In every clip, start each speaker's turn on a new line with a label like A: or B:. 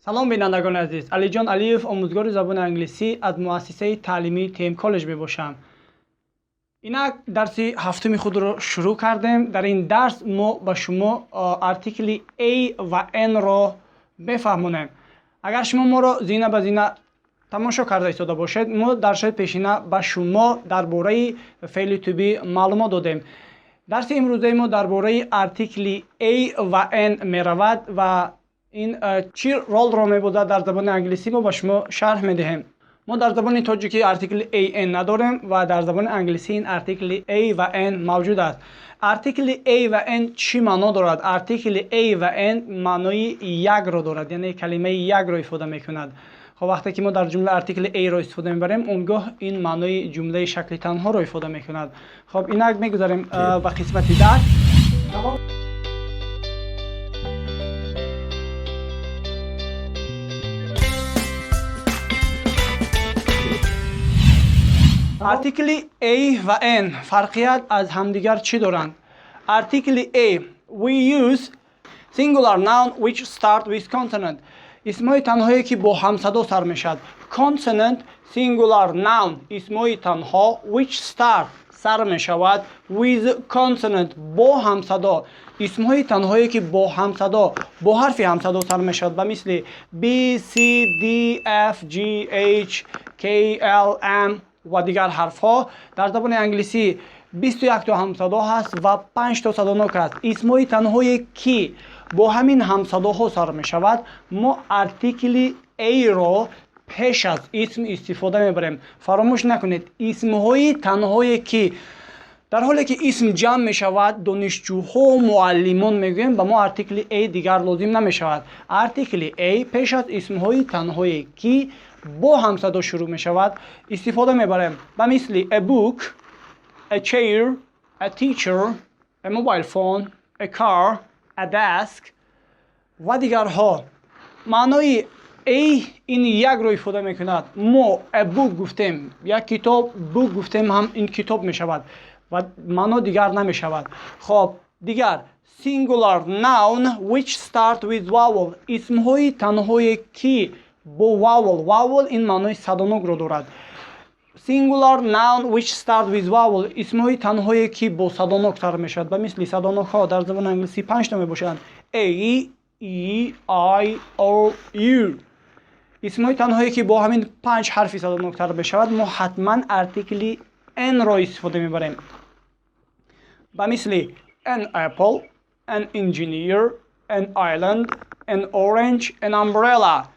A: سلام بینندگان عزیز، علی جان علیف، آموزگار زبان انگلیسی از مؤسسه تعلیمی تیم کالج میباشم. اینک درس هفتم خود رو شروع کردیم. در این درس ما به شما ارتیکل A و N را بفهمونیم. اگر شما ما را زینه به زینه تماشا کرده ایستاده باشید، ما در شب پیشینه به شما درباره فعل تو بی معلومات دادیم. درس امروزه ما درباره ارتیکل A و N می رود و این چی رول را میبوده در زبان انگلیسی ما به شما شرح میدهیم. ما در زبان تاجیکی ارتیکل A N نداریم و در زبان انگلیسی این ارتیکل A و N موجود است. ارتیکل A و N چی معنا دارد؟ ارتیکل A و N معنای یک را دارد، یعنی کلمه یک را استفاده میکند. خب وقتی که ما در جمله ارتیکل A را استفاده میبریم، اونگاه این معنای جمله شکل تنها را استفاده میکند. خب اینک میگذاریم به قسمت درس. ارتیکل A و N فرقیت از همدیگر چی دارند؟ ارتیکل A we use singular noun which start with consonant. اسمای تنهایی که با همصدا سر میشد. Consonant singular noun اسمای تنها which start سر میشود with consonant با همصدا. اسمای تنهایی که با همصدا با حرف همصدا سر میشد به مثل B C D F G H K L M و دیگر حرف ها. در زبان انگلیسی 21 تا همصدا هست و 5 تا صدانک است. اسمای تنهایی که با همین همصداها سر می شود، ما ارتیکل A را پیش از اسم استفاده میبریم. فراموش نکنید اسمهای تنهایی که در حالی که اسم جمع می شود دانشجوها و معلمان میگویم، به ما ارتیکل A دیگر لازم نمی شود. ارتیکل A پیش از اسمهای تنهایی که با همصدا شروع می شود استفاده میبریم. به مثل a book, a chair, a teacher, a mobile phone, a car, a desk و دیگرها. معنای A این یک رو استفاده میکند. ما a book گفتیم، یک کتاب، book گفتیم هم این کتاب می شود و معنا دیگر نمی شود. خب دیگر singular noun which start with vowel اسمهای تنهایی که با vowel این معنای صدانک رو دارد. singular noun which start with vowel اسمهای تنهایی که با صدانک سر میشد. به مثل صدانک ها در زبان انگلیسی 5 تا میباشند. A, E, I, O, U. اسمهای تنهایی که با همین 5 حرفی صدانک سر بشود، ما حتما ارتیکل N را استفاده میبریم. به مثل an apple, an engineer, an island, an orange, an umbrella.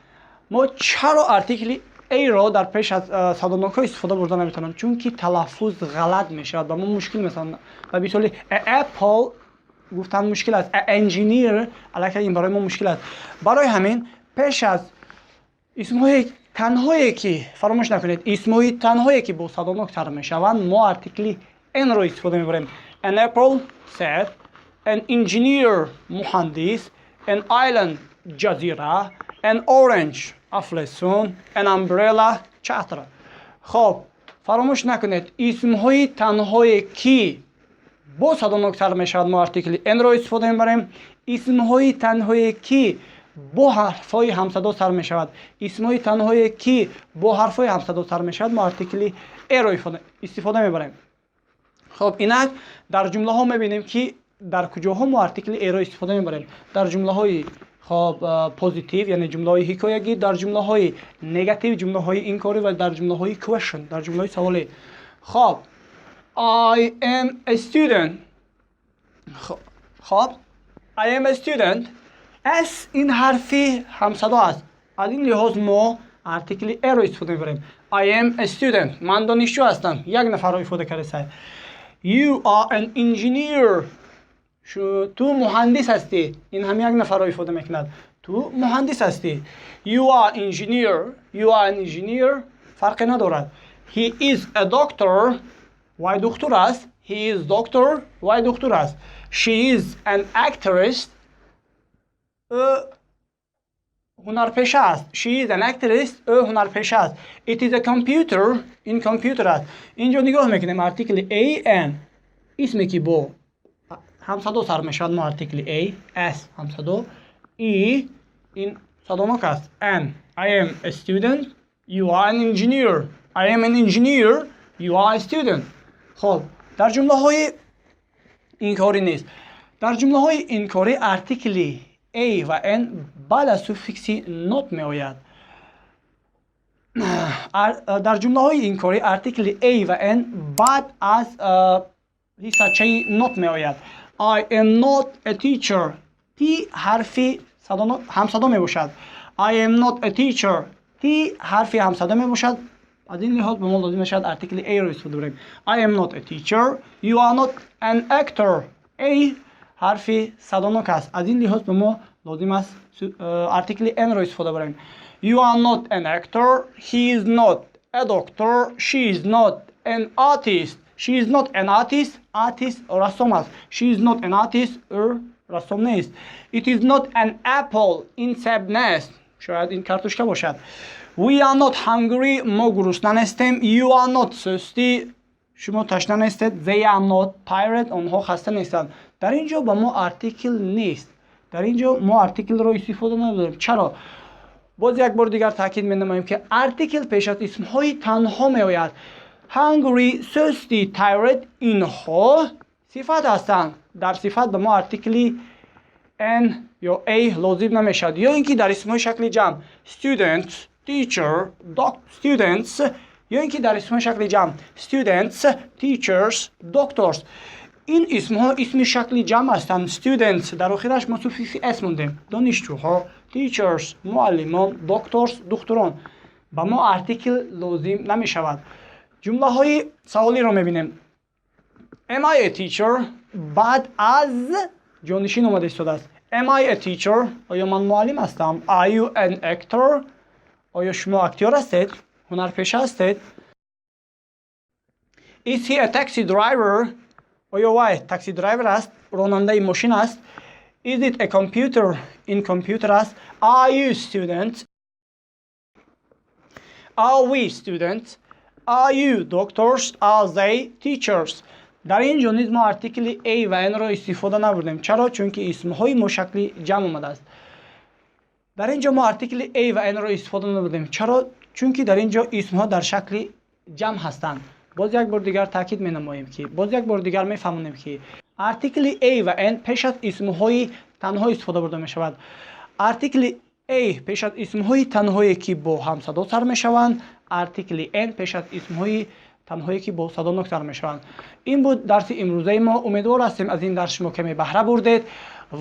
A: ما چرا ارتیکل A را در پیش از صدانک ها استفاده برده نمیتونم؟ چون که تلفظ غلط میشود و ما مشکل مثلا به مثال apple گفتن مشکل است، engineer علاکه این برای ما مشکل است. برای همین پیش از اسمهای تنهایی که فراموش نکنید اسمهای تنهایی که با صدانک سر میشوند، ما ارتیکل N را استفاده میبریم. an apple سیب، an engineer مهندس، an island جزیره، an orange افلسون، an umbrella چتر. خب فراموش نکنید اسمهای تنهایی که با صدانک سر میشود ما ارتیکل N را استفاده میبریم. اسمهای تنهایی که با حرفهای همصدا سر میشود، اسمهای تنهایی که با حرفهای همصدا سر میشود، ما ارتیکل A را استفاده میبریم. خب اینک در جمله ها میبینیم که در کجاها ما ارتیکل A را استفاده میبریم. در جمله های خب پوزیتیو یعنی جمله های حکایگی، در جمله های نگاتیو جمله های انکاری و در جمله های کوشن در جمله های سوالی. خب I am a student. خب I am a student. S این حرفی همصدا است. از این لحاظ ما ارتیکل A را استفاده میبریم. I am a student. من دانشجو هستم. یک نفر را استفاده کرده. You are an engineer. تو مهندس هستی. این هم یک نفر را استفاده میکند. تو مهندس هستی. You are engineer. You are an engineer. فرقی ندارد. He is a doctor. وای دکتر است. He is doctor. وای دکتر است. She is an actress. هنرپیشه است. She is an actress. هنرپیشه است. It is a computer. این کامپیوتر است. اینجا نگاه میکنیم ارتیکل A N اسمی که با همصدا سر میشود ما ارتیکل A S همصدا E این صدانک است. An. I am a student. You are an engineer. I am an engineer. You are a student. خب در جمله های اینکاری نیست. در جمله های اینکاری ارتیکلی A و N بعد از سوفیکسی not می آید. در جمله های اینکاری ارتیکلی A و N بعد از ریسچه not می آید. I am not a teacher. T حرفی همصدا می باشد. I am not a teacher. T حرفی همصدا می باشد. از این لحاظ به ما لازم شد ارتیکل A رو استفاده کنیم. I am not a teacher. You are not an actor. A حرفی صدانک است. از این لحاظ به ما لازم است ارتیکل N رو استفاده کنیم. You are not an actor. He is not a doctor. She is not an artist. She is not an artist. Artist رسام است. She is not an artist. رسام نیست. It is not an apple in سبزه است. شاید این کارتوشکا باشد. We are not hungry. ما گرسنه نیستیم. You are not thirsty. شما تشنه نیستید. They are not tired. آنها خسته نیستند. در اینجا با ما ارتیکل نیست. در اینجا ما ارتیکل رو استفاده نداریم. چرا؟ باز یک بار دیگر تاکید می‌نماییم که ارتیکل پیش از اسم‌های تنها می‌آید. Hungry, thirsty, tired اینها صفت هستند. در صفت به ما ارتیکلی N یا A لازم نمیشد. یا اینکه در اسم‌های شکل جمع students, teacher, students یا اینکه در اسم‌های شکل جمع students, teachers, doctors. این اسم‌ها اسم شکل جمع هستند. students در آخرش ما سوفیکس اس موندیم. دانشجوها، teachers معلمان، doctors دکتران. با ما ارتیکل لازم نمیشود. جمله های سوالی رو میبینیم. Am I a teacher؟ بعد از جانشین اومده ایستاده است. Am I a teacher؟ آیا من معلم هستم؟ Are you an actor؟ آیا شما اکتور هستید؟ هنرپیشه هستید؟ Is he a taxi driver؟ آیا وای تاکسی درایور است؟ راننده ماشین است؟ Is it a computer؟ این کامپیوتر است. Are you students؟ Are we students؟ Are you doctors? Are they teachers؟ در اینجا نیز ما ارتیکل A و N را استفاده نبردیم. چرا؟ چون که اسم‌های مشکل جمع آمده است. در اینجا ما ارتیکل A و N را استفاده نبردیم. چرا؟ چون که در اینجا اسم‌ها در شکل جمع هستند. باز یک بار دیگر تاکید می‌نماییم که باز یک بار دیگر می‌فهمونیم که ارتیکل A و N پیش از اسم‌های تنها استفاده برده می‌شود. ارتیکل A پیش از اسم‌های تنهایی که با همصدا سر می‌شوند. ارتیکل N پیش از اسم‌های تنهایی که با صدا نک سر می‌شوند. این بود درس امروزه ما. امیدوار هستیم از این درس شما کمی بهره بردید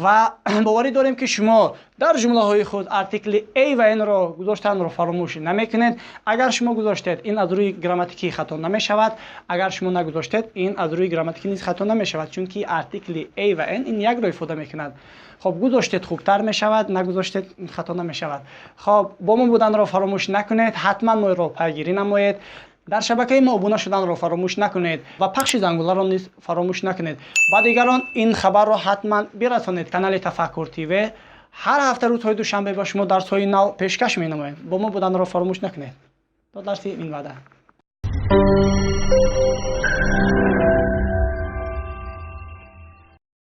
A: و باوری داریم که شما در جمله‌های خود ارتیکل A و N را گذاشتن را فراموش نمی‌کنید. اگر شما گذاشتید این از روی گراماتیکی خطا نمی‌شود. اگر شما نگذاشتید این از روی گراماتیکی نیز خطا نمی‌شود، چون که ارتیکل A و N این یک را استفاده می‌کند. خب گذاشتید خوبتر می‌شود، نگذاشتید خطا نمی‌شود. خب با ما بودن را فراموش نکنید. حتما ما را پیگیری نمایید. در شبکه ما ابونه شدن را فراموش نکنید و پخش زنگوله را نیز فراموش نکنید. با دیگران این خبر را حتما برسانید. کانال تفکر تیوی هر هفته روزهای دوشنبه با شما درس‌های نو پیشکش می‌نماید. با ما بودن را فراموش نکنید. تا درس این وعده.